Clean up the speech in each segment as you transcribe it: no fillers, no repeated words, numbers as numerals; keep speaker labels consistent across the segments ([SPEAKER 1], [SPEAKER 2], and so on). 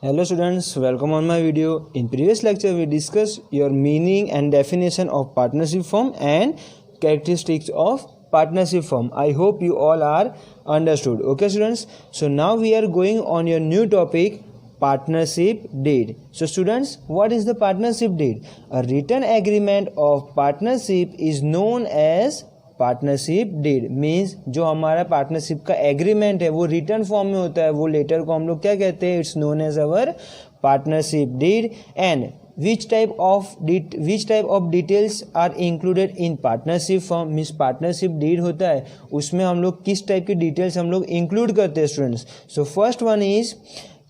[SPEAKER 1] Hello students, welcome on my video. In previous lecture we discussed your meaning and definition of partnership firm and characteristics of partnership firm. I hope you all are understood. Okay students, so now we are going on your new topic, partnership deed. So students, what is the partnership deed? A written agreement of partnership is known as partnership deed means जो हमारा partnership का agreement है वो return form में होता है, वो letter को हम लोग क्या कहते हैं? It's known as our partnership deed. And which type of details are included in partnership form means partnership deed होता है उसमें हम लोग किस टाइप की डिटेल्स हम लोग इंक्लूड करते हैं students. So first one is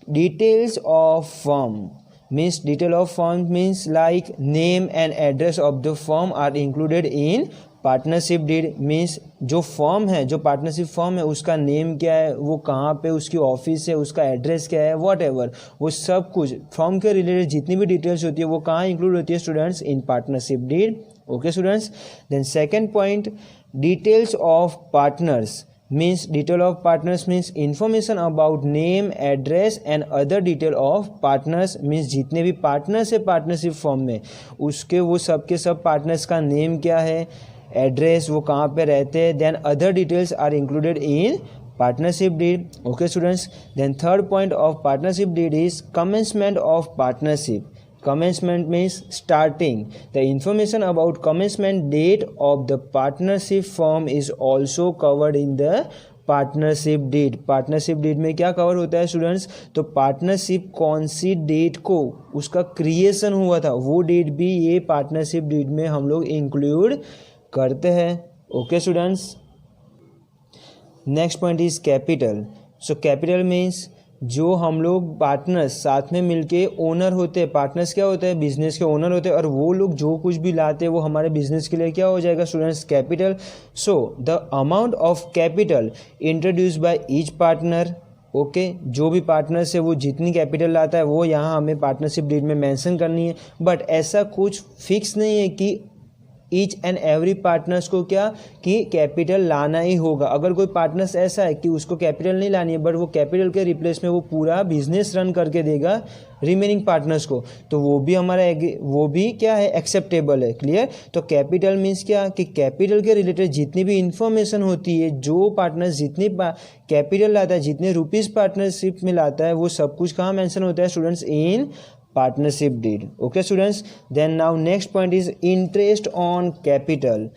[SPEAKER 1] details of firm. Means detail of firm means like name and address of the firm are included in partnership deed. Means जो फर्म है, जो पार्टनरशिप फर्म है उसका name क्या है, वो कहाँ पे उसकी ऑफिस है, उसका एड्रेस क्या है, वॉट एवर, वो सब कुछ फर्म के रिलेटेड जितनी भी डिटेल्स होती है वो कहाँ इंक्लूड होती है students? In partnership deed. Okay students. Then second point, details of partners means detail of partners means information about name, address and other detail of partners means जितने भी पार्टनर्स है पार्टनरशिप फॉर्म में उसके वो सब के सब पार्टनर्स का नेम क्या है, एड्रेस, वो कहाँ पे रहते हैं. Then other details are included in partnership deed. Okay students. Then third point of partnership deed is commencement of partnership. Commencement means starting. The information about commencement date of the partnership firm is also covered in the partnership deed. Partnership deed में क्या cover होता है students? तो partnership कौन सी date को उसका creation हुआ था वो डेट भी ये पार्टनरशिप डीड में हम लोग इंक्लूड करते हैं. Okay students. Next point is capital. So capital means जो हम लोग पार्टनर्स साथ में मिलके ओनर होते हैं. पार्टनर्स क्या होते हैं? बिजनेस के ओनर होते हैं और वो लोग जो कुछ भी लाते हैं वो हमारे बिजनेस के लिए क्या हो जाएगा students? Capital. So the amount of capital introduce by each partner. Okay जो भी पार्टनर्स है वो जितनी कैपिटल लाता है वो यहाँ हमें पार्टनरशिप डीड में मेंशन करनी है. बट ऐसा कुछ फिक्स नहीं है कि ईच एंड एवरी पार्टनर्स को क्या कि कैपिटल लाना ही होगा. अगर कोई पार्टनर्स ऐसा है कि उसको कैपिटल नहीं लानी है बट वो कैपिटल के रिप्लेस में वो पूरा बिजनेस रन करके देगा रिमेनिंग पार्टनर्स को, तो वो भी हमारा वो भी क्या है? एक्सेप्टेबल है. क्लियर. तो कैपिटल मीन्स क्या कि कैपिटल के रिलेटेड जितनी भी इंफॉर्मेशन होती है, जो पार्टनर्स जितनी कैपिटल लाता है, जितने रुपीज़ पार्टनरशिप में लाता है, वो सब कुछ कहाँ मेंशन होता है students? In partnership deed. Okay students. Then now next point is interest on capital.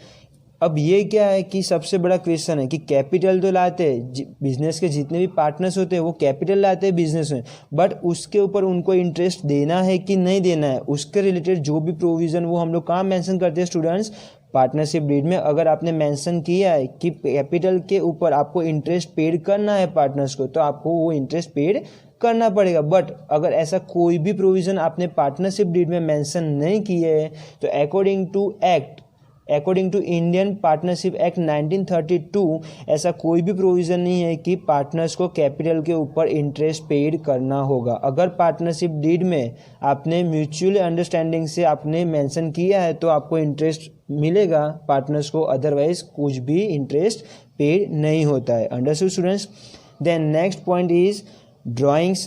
[SPEAKER 1] अब ये क्या है कि सबसे बड़ा क्वेश्चन है कि कैपिटल तो लाते हैं बिजनेस के जितने भी पार्टनर्स होते हैं वो कैपिटल लाते हैं बिजनेस में, बट उसके ऊपर उनको इंटरेस्ट देना है कि नहीं देना है उसके रिलेटेड जो भी प्रोविज़न वो हम लोग कहाँ मेंशन करते हैं स्टूडेंट्स? पार्टनरशिप डीड में. अगर आपने मेंशन किया है कि कैपिटल के ऊपर आपको इंटरेस्ट पेड करना है पार्टनर्स को, तो आपको वो इंटरेस्ट पेड करना पड़ेगा. बट अगर ऐसा कोई भी प्रोविज़न आपने पार्टनरशिप डीड में मेंशन नहीं किए है तो according to Indian partnership act 1932 ऐसा कोई भी प्रोविज़न नहीं है कि पार्टनर्स को कैपिटल के ऊपर इंटरेस्ट पेड करना होगा. अगर पार्टनरशिप डीड में आपने म्यूचुअल अंडरस्टैंडिंग से आपने मेंशन किया है तो आपको इंटरेस्ट मिलेगा पार्टनर्स को, अदरवाइज कुछ भी इंटरेस्ट पेड नहीं होता है. Understood students. Then next point is drawings.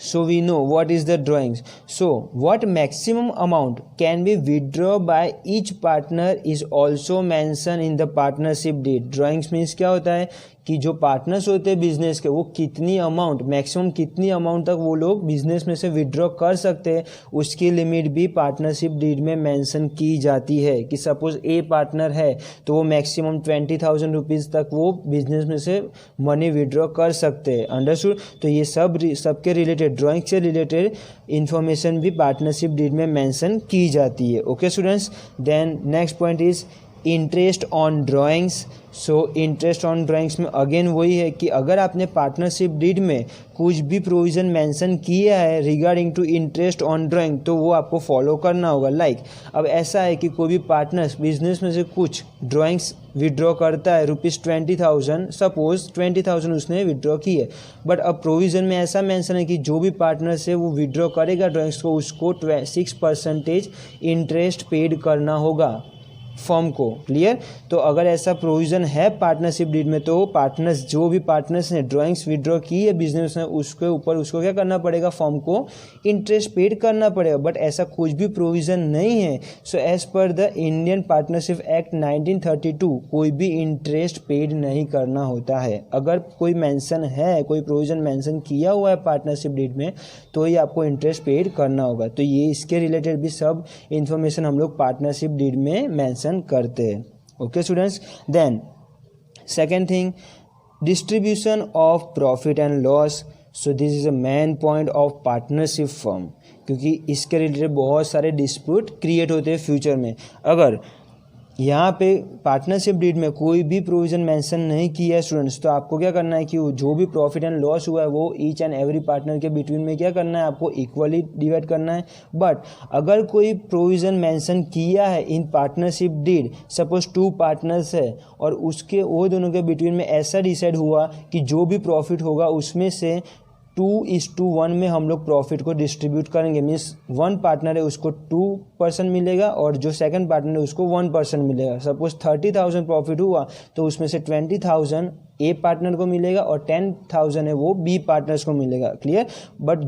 [SPEAKER 1] So we know what is the drawings. So what maximum amount can be withdrawn by each partner is also mentioned in the partnership deed. Drawings means क्या होता है कि जो partners होते हैं business के वो कितनी अमाउंट, मैक्सिमम कितनी अमाउंट तक वो लोग बिजनेस में से विड्रॉ कर सकते हैं उसकी लिमिट भी पार्टनरशिप डीड में मेंशन की जाती है. कि सपोज ए पार्टनर है तो वो मैक्सिमम 20,000 रुपीज़ तक वो बिजनेस में से मनी विड्रॉ कर सकते हैं. अंडरस्टूड. तो ये सबके रिलेटेड ड्राइंग से रिलेटेड इंफॉर्मेशन भी पार्टनरशिप डीड में मेंशन की जाती है. Okay students. Then next point is interest on drawings. So interest on drawings में अगेन वही है कि अगर आपने पार्टनरशिप डीड में कुछ भी प्रोविज़न मेंशन किया है regarding to interest on drawing तो वो आपको फॉलो करना होगा. लाइक अब ऐसा है कि कोई भी पार्टनर्स बिजनेस में से कुछ ड्राइंग्स विड्रॉ करता है ₹20,000, सपोज 20,000 उसने विड्रॉ की है, बट अब प्रोविज़न में ऐसा मेंशन है कि जो भी पार्टनर्स है वो विड्रॉ करेगा ड्राइंग्स को उसको 6% इंटरेस्ट पेड करना होगा. फर्म को। क्लियर। तो अगर ऐसा प्रोविज़न है पार्टनरशिप डीड में तो पार्टनर्स, जो भी पार्टनर्स ने ड्राइंग्स विड्रॉ की है बिजनेस में, उसके ऊपर उसको क्या करना पड़ेगा, फर्म को इंटरेस्ट पेड करना पड़ेगा। बट ऐसा कुछ भी प्रोविज़न नहीं है। So as per the Indian partnership act 1932 कोई भी इंटरेस्ट पेड नहीं करना होता है। अगर कोई मेंशन है, कोई प्रोविज़न मेंशन किया हुआ है पार्टनरशिप डीड में तो ही आपको इंटरेस्ट पेड करना होगा। तो ये इसके रिलेटेड भी सब इंफॉर्मेशन हम लोग पार्टनरशिप डीड में मेंशन करते हैं। Okay students. Then second thing, distribution of profit and loss. So this is a main point of partnership firm, क्योंकि इसके रिलेटेड बहुत सारे डिस्प्यूट क्रिएट होते हैं फ्यूचर में। अगर यहाँ पे पार्टनरशिप डीड में कोई भी प्रोविज़न मेंशन नहीं किया है स्टूडेंट्स, तो आपको क्या करना है कि जो भी प्रॉफिट एंड लॉस हुआ है वो ईच एंड एवरी पार्टनर के बिटवीन में क्या करना है, आपको इक्वली डिवाइड करना है। बट अगर कोई प्रोविज़न मेंशन किया है in partnership deed, suppose 2 partners है और उसके वो दोनों के बिटवीन में ऐसा डिसाइड हुआ कि जो भी प्रॉफिट होगा उसमें से 2:1 में हम लोग प्रॉफिट को डिस्ट्रीब्यूट करेंगे। मीन्स 1 पार्टनर है उसको 2% मिलेगा और जो सेकंड पार्टनर है उसको 1% मिलेगा। सपोज 30,000 प्रॉफिट हुआ तो उसमें से 20,000 ए पार्टनर को मिलेगा और 10,000 है वो बी पार्टनर्स को मिलेगा। क्लियर। बट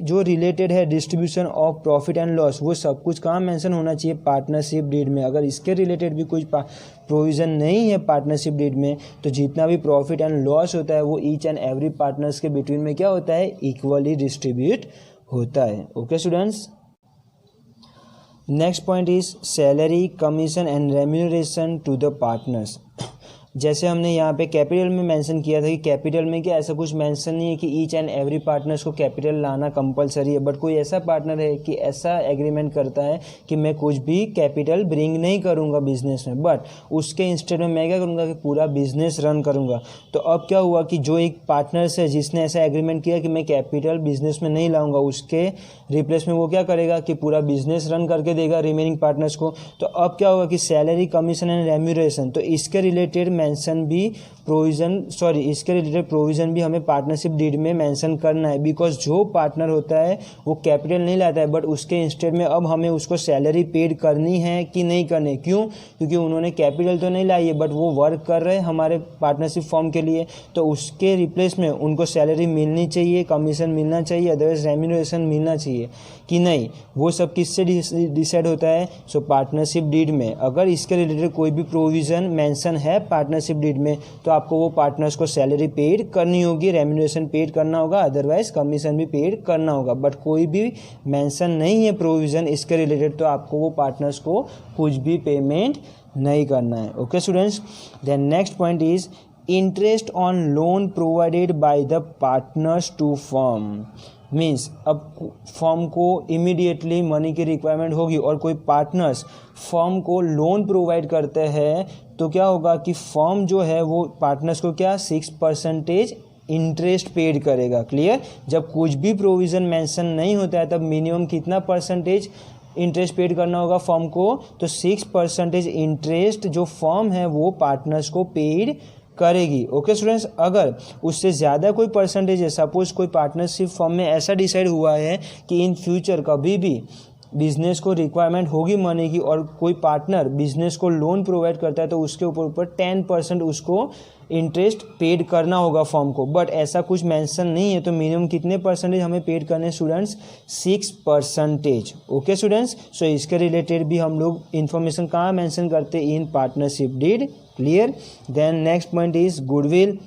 [SPEAKER 1] जो रिलेटेड है distribution of profit and loss, वो सब कुछ कहाँ मेंशन होना चाहिए, पार्टनरशिप डीड में। अगर इसके रिलेटेड भी कोई प्रोविज़न नहीं है पार्टनरशिप डीड में तो जितना भी प्रॉफिट एंड लॉस होता है वो ईच एंड एवरी पार्टनर्स के बिटवीन में क्या होता है, इक्वली डिस्ट्रीब्यूट होता है। Okay students. Next point is salary, commission and remuneration to the partners. जैसे हमने यहाँ पे कैपिटल में मेंशन किया था कि कैपिटल में क्या ऐसा कुछ मेंशन नहीं है कि ईच एंड एवरी पार्टनर्स को कैपिटल लाना कंपलसरी है। बट कोई ऐसा पार्टनर है कि ऐसा एग्रीमेंट करता है कि मैं कुछ भी कैपिटल ब्रिंग नहीं करूँगा बिजनेस में, बट उसके इंस्टेड में मैं क्या करूँगा कि पूरा बिजनेस रन करूँगा। तो अब क्या हुआ कि जो एक पार्टनर्स है जिसने ऐसा एग्रीमेंट किया कि मैं कैपिटल बिजनेस में नहीं लाऊंगा, उसके रिप्लेस में वो क्या करेगा कि पूरा बिजनेस रन करके देगा रिमेनिंग पार्टनर्स को। तो अब क्या होगा कि सैलरी, कमीशन एंड रेम्यूनरेशन, तो इसके रिलेटेड मेंशन भी इसके रिलेटेड प्रोविज़न भी हमें पार्टनरशिप डीड में मेंशन करना है। बिकॉज जो पार्टनर होता है वो कैपिटल नहीं लाता है बट उसके इंस्टेड में अब हमें उसको सैलरी पेड करनी है कि नहीं करनी। क्यों? क्योंकि उन्होंने कैपिटल तो नहीं लाई है बट वो वर्क कर रहे हैं हमारे पार्टनरशिप फॉर्म के लिए, तो उसके रिप्लेस में उनको सैलरी मिलनी चाहिए, कमीशन मिलना चाहिए, अदरवाइज रेम्यूनरेशन मिलना चाहिए कि नहीं। वो सब किससे डिसाइड होता है? सो पार्टनरशिप डीड में। अगर इसके रिलेटेड कोई भी प्रोविज़न मेंशन है पार्टनरशिप डीड में तो आपको वो पार्टनर्स को सैलरी पेड करनी होगी, रेम्यूनरेशन पेड करना होगा, अदरवाइज कमीशन भी पेड करना होगा। बट कोई भी मेंशन नहीं है प्रोविज़न इसके रिलेटेड तो आपको वो पार्टनर्स को कुछ भी पेमेंट नहीं करना है। Okay students. Then next point is interest on loan provided by the partners to firm. Means अब फर्म को इमीडिएटली मनी की रिक्वायरमेंट होगी और कोई पार्टनर्स फर्म को लोन प्रोवाइड करते हैं तो क्या होगा कि फर्म जो है वो पार्टनर्स को क्या 6% इंटरेस्ट पेड करेगा। क्लियर। जब कुछ भी प्रोविज़न मेंशन नहीं होता है तब मिनिमम कितना परसेंटेज इंटरेस्ट पेड करना होगा फर्म को? तो 6% इंटरेस्ट जो फर्म है वो पार्टनर्स को पेड करेगी। Okay students. अगर उससे ज़्यादा कोई परसेंटेज है, सपोज कोई पार्टनरशिप फर्म में ऐसा डिसाइड हुआ है कि इन फ्यूचर कभी भी बिजनेस को रिक्वायरमेंट होगी मनी की और कोई पार्टनर बिजनेस को लोन प्रोवाइड करता है तो उसके ऊपर 10% उसको इंटरेस्ट पेड करना होगा फर्म को। बट ऐसा कुछ मेंशन नहीं है तो मिनिमम कितने परसेंटेज हमें पेड करने हैं स्टूडेंट्स? 6%। Okay students. सो इसके रिलेटेड भी हम लोग इन्फॉर्मेशन कहाँ मेंशन करते हैं? In partnership deed. Clear. Then next point is goodwill.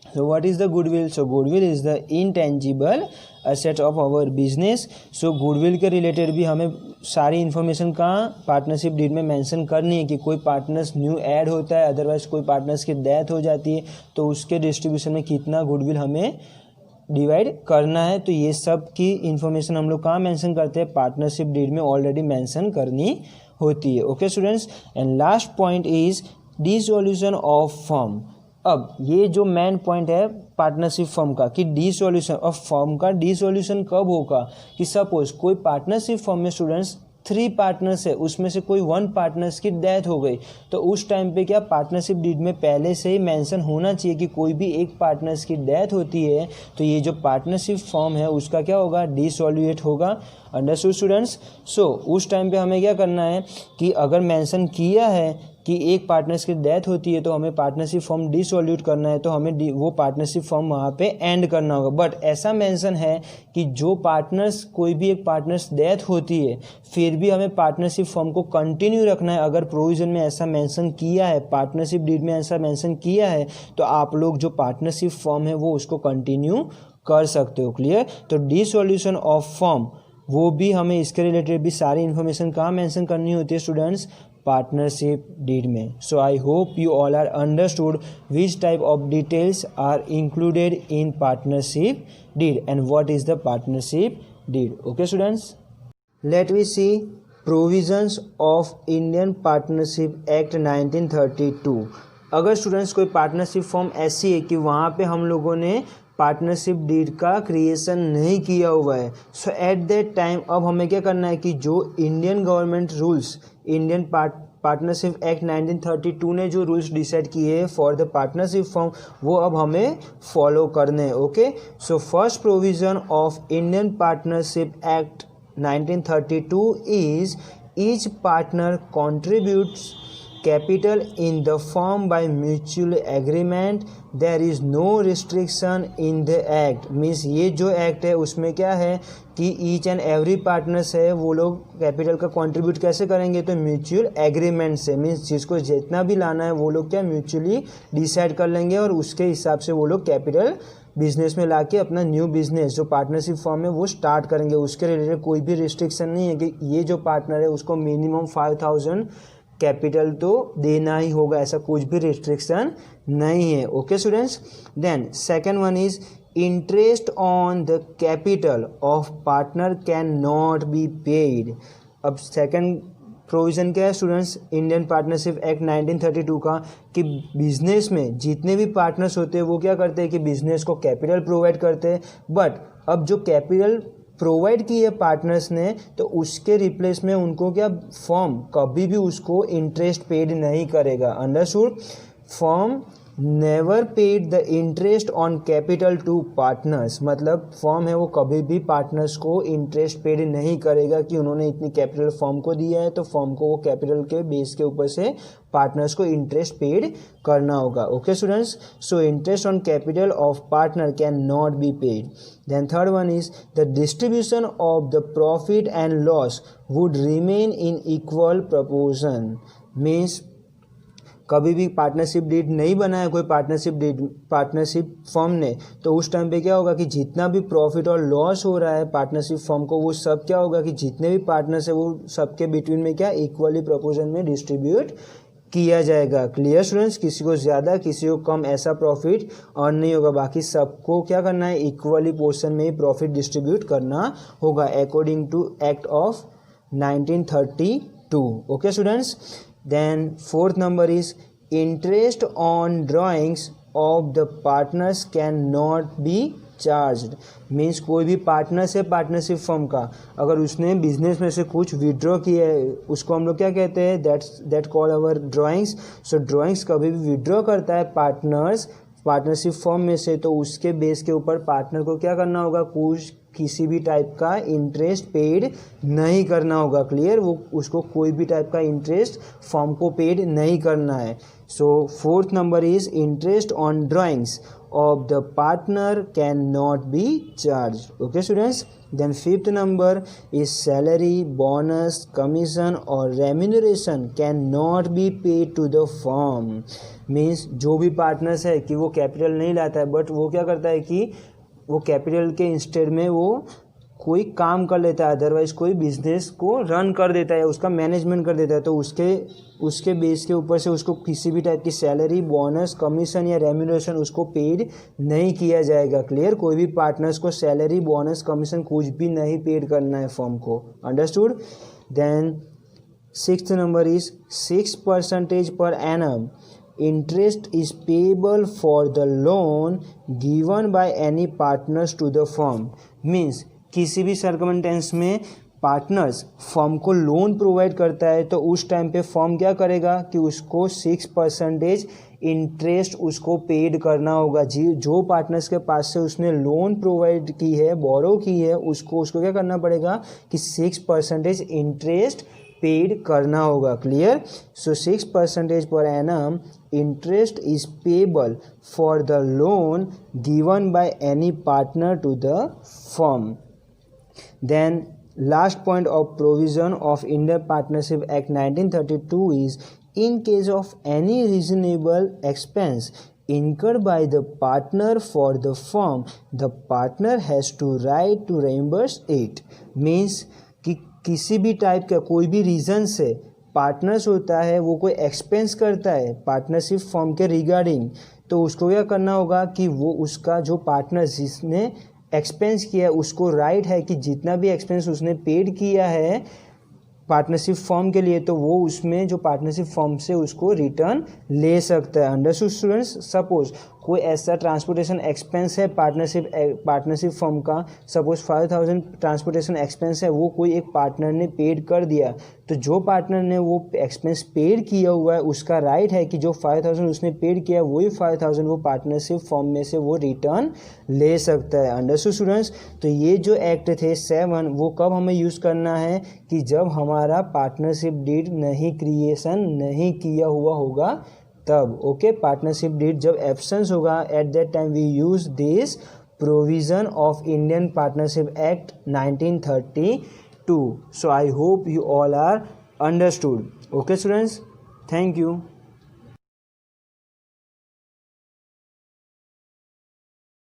[SPEAKER 1] So what is the goodwill? So goodwill is the intangible asset of our business. So goodwill के रिलेटेड भी हमें सारी इन्फॉर्मेशन कहाँ पार्टनरशिप डीड में मेंशन करनी है कि कोई पार्टनर्स न्यू ऐड होता है, अदरवाइज कोई पार्टनर्स की डेथ हो जाती है तो उसके डिस्ट्रीब्यूशन में कितना गुडविल हमें डिवाइड करना है। तो ये सब की इन्फॉर्मेशन हम लोग कहाँ मेंशन करते हैं? पार्टनरशिप डीड में ऑलरेडी मेंशन करनी होती है। Okay students. And last point is dissolution of firm. अब ये जो मेन पॉइंट है पार्टनरशिप फर्म का कि डिसॉल्यूशन ऑफ फर्म का डिसॉल्यूशन कब होगा कि सपोज कोई पार्टनरशिप फर्म में स्टूडेंट्स 3 पार्टनर्स है उसमें से कोई 1 पार्टनर्स की डेथ हो गई, तो उस टाइम पे क्या पार्टनरशिप डीड में पहले से ही मेंशन होना चाहिए कि कोई भी एक पार्टनर्स की डेथ होती है तो ये जो पार्टनरशिप फॉर्म है उसका क्या होगा, डिसॉल्यूट होगा। Understood students. सो उस टाइम पे हमें क्या करना है कि अगर मेंशन किया है कि एक पार्टनर्स की डेथ होती है तो हमें पार्टनरशिप फॉर्म डिसॉल्यूट करना है, तो हमें वो पार्टनरशिप फॉर्म वहाँ पे एंड करना होगा। बट ऐसा मेंशन है कि जो पार्टनर्स कोई भी एक पार्टनर्स डेथ होती है फिर भी हमें पार्टनरशिप फॉर्म को कंटिन्यू रखना है। अगर प्रोविजन में ऐसा मेंशन किया है, पार्टनरशिप डीड में ऐसा मेंशन किया है, तो आप लोग जो पार्टनरशिप फॉर्म है वो उसको कंटिन्यू कर सकते हो। क्लियर। तो डिसॉल्यूशन ऑफ फॉर्म वो भी हमें इसके रिलेटेड भी सारी इन्फॉर्मेशन कहाँ मेंशन करनी होती है स्टूडेंट्स, पार्टनरशिप डीड में। So I hope you all are understood which type of details are included in partnership deed and what is the partnership deed. Okay students, let we see provisions of Indian partnership act 1932। अगर students कोई partnership form ऐसी है कि वहाँ पे हम लोगों ने पार्टनरशिप डीड का क्रिएशन नहीं किया हुआ है, सो एट दैट टाइम अब हमें क्या करना है कि जो Indian government rules, Indian partnership act 1932 ने जो रूल्स डिसाइड किए फॉर द पार्टनरशिप फॉर्म वो अब हमें फॉलो करने हैं। Okay. So first provision of Indian partnership act 1932 is each partner contributes capital in the firm by mutual agreement. There is no restriction in the act. Means ये जो act है उसमें क्या है कि ईच एंड एवरी पार्टनर्स है वो लोग कैपिटल का कंट्रीब्यूट कैसे करेंगे, तो म्यूचुअल एग्रीमेंट से। मीन्स जिसको जितना भी लाना है वो लोग क्या म्यूचुअली डिसाइड कर लेंगे और उसके हिसाब से वो लोग कैपिटल बिजनेस में लाके अपना न्यू बिजनेस जो पार्टनरशिप फॉर्म है वो स्टार्ट करेंगे। उसके रिलेटेड कोई भी रिस्ट्रिक्शन नहीं है कि ये जो पार्टनर है उसको मिनिमम 5,000 कैपिटल तो देना ही होगा, ऐसा कुछ भी रिस्ट्रिक्शन नहीं है। Okay students. Then second one is interest on the capital of partner can not be paid. अब सेकेंड प्रोविज़न क्या है स्टूडेंट्स इंडियन पार्टनरशिप एक्ट 1932 का, कि बिजनेस में जितने भी पार्टनर्स होते हैं वो क्या करते हैं कि बिजनेस को कैपिटल प्रोवाइड करते हैं। बट अब जो कैपिटल प्रोवाइड की है पार्टनर्स ने तो उसके रिप्लेस में उनको क्या फर्म कभी भी उसको इंटरेस्ट पेड नहीं करेगा। Understood. Firm never paid the interest on capital to partners, मतलब फर्म है वो कभी भी पार्टनर्स को इंटरेस्ट पेड नहीं करेगा कि उन्होंने इतनी कैपिटल फर्म को दिया है तो फर्म को वो कैपिटल के बेस के ऊपर से पार्टनर्स को इंटरेस्ट पेड करना होगा। Okay students. So interest on capital of partner can not be paid. Then third one is the distribution of the profit and loss would remain in equal proportion. Means कभी भी partnership deed नहीं बनाया कोई partnership firm ने तो उस time पे क्या होगा कि जितना भी प्रॉफिट और लॉस हो रहा है पार्टनरशिप फर्म को वो सब क्या होगा कि जितने भी पार्टनर्स है वो सबके बिटवीन में क्या इक्वली प्रोपोर्शन में डिस्ट्रीब्यूट किया जाएगा। Clear students. किसी को ज़्यादा किसी को कम ऐसा प्रॉफिट अर्न नहीं होगा, बाकी सबको क्या करना है इक्वली पोर्शन में ही प्रॉफिट डिस्ट्रीब्यूट करना होगा according to act of 1932। Okay students. Then fourth number is interest on drawings of the partners cannot be charged. Means कोई भी पार्टनर्स है पार्टनरशिप फर्म का अगर उसने बिजनेस में से कुछ विड्रॉ किया है उसको हम लोग क्या कहते हैं that call our drawings. So drawings कभी भी विड्रॉ करता है पार्टनरशिप फर्म में से तो उसके बेस के ऊपर पार्टनर को क्या करना होगा कुछ किसी भी टाइप का इंटरेस्ट पेड नहीं करना होगा। क्लियर। वो उसको कोई भी टाइप का इंटरेस्ट फर्म को पेड नहीं करना है। So fourth number is interest on drawings of the partner can not be charge. Okay students. Then fifth number is salary bonus commission और remuneration can not be paid to the firm. Means जो भी partners है कि वो capital नहीं लाता है but वो क्या करता है कि वो कैपिटल के इंस्टेड में वो कोई काम कर लेता है, अदरवाइज कोई बिजनेस को रन कर देता है, उसका मैनेजमेंट कर देता है, तो उसके बेस के ऊपर से उसको किसी भी टाइप की सैलरी बोनस कमीशन या रेम्यूनरेशन उसको पेड नहीं किया जाएगा। क्लियर। कोई भी पार्टनर्स को सैलरी बोनस कमीशन कुछ भी नहीं पेड करना है फर्म को। Understood. Then sixth number is 6% per annum interest is payable for the loan given by any partners to the firm. Means किसी भी सर्कमस्टेंस में पार्टनर्स फर्म को लोन प्रोवाइड करता है तो उस टाइम पे फर्म क्या करेगा कि उसको 6% इंटरेस्ट उसको पेड करना होगा। जी जो पार्टनर्स के पास से उसने लोन प्रोवाइड की है, बोरो की है, उसको क्या करना पड़ेगा कि 6% इंटरेस्ट पेड करना होगा। Clear? So 6% per annum interest is payable for the loan given by any partner to the firm. Then last point of provision of Indian Partnership Act 1932 is in case of any reasonable expense incurred by the partner for the firm, the partner has to right to reimburse it। means कि किसी भी type का कोई भी reason से partners होता है वो कोई एक्सपेंस करता है पार्टनरशिप फॉर्म के रिगार्डिंग, तो उसको क्या करना होगा कि वो उसका जो पार्टनर जिसने एक्सपेंस किया है उसको राइट है कि जितना भी एक्सपेंस उसने पेड किया है पार्टनरशिप फॉर्म के लिए तो वो उसमें जो पार्टनरशिप फॉर्म से उसको रिटर्न ले सकता है। Understood students? सपोज कोई ऐसा ट्रांसपोर्टेशन एक्सपेंस है पार्टनरशिप फॉर्म का, सपोज 5000 ट्रांसपोर्टेशन एक्सपेंस है, वो कोई एक पार्टनर ने पेड कर दिया, तो जो पार्टनर ने वो एक्सपेंस पेड किया हुआ है उसका राइट है कि जो 5000 उसने पेड किया वही 5000 वो पार्टनरशिप फॉर्म में से वो रिटर्न ले सकता है। Understood students? तो ये जो एक्ट थे 7 वो कब हमें यूज़ करना है कि जब हमारा पार्टनरशिप डीड क्रिएशन नहीं किया हुआ होगा तब। ओके, पार्टनरशिप डीड जब एब्सेंस होगा at that time we use this provision of Indian partnership act 1932। So I hope you all are understood. Okay students, thank you.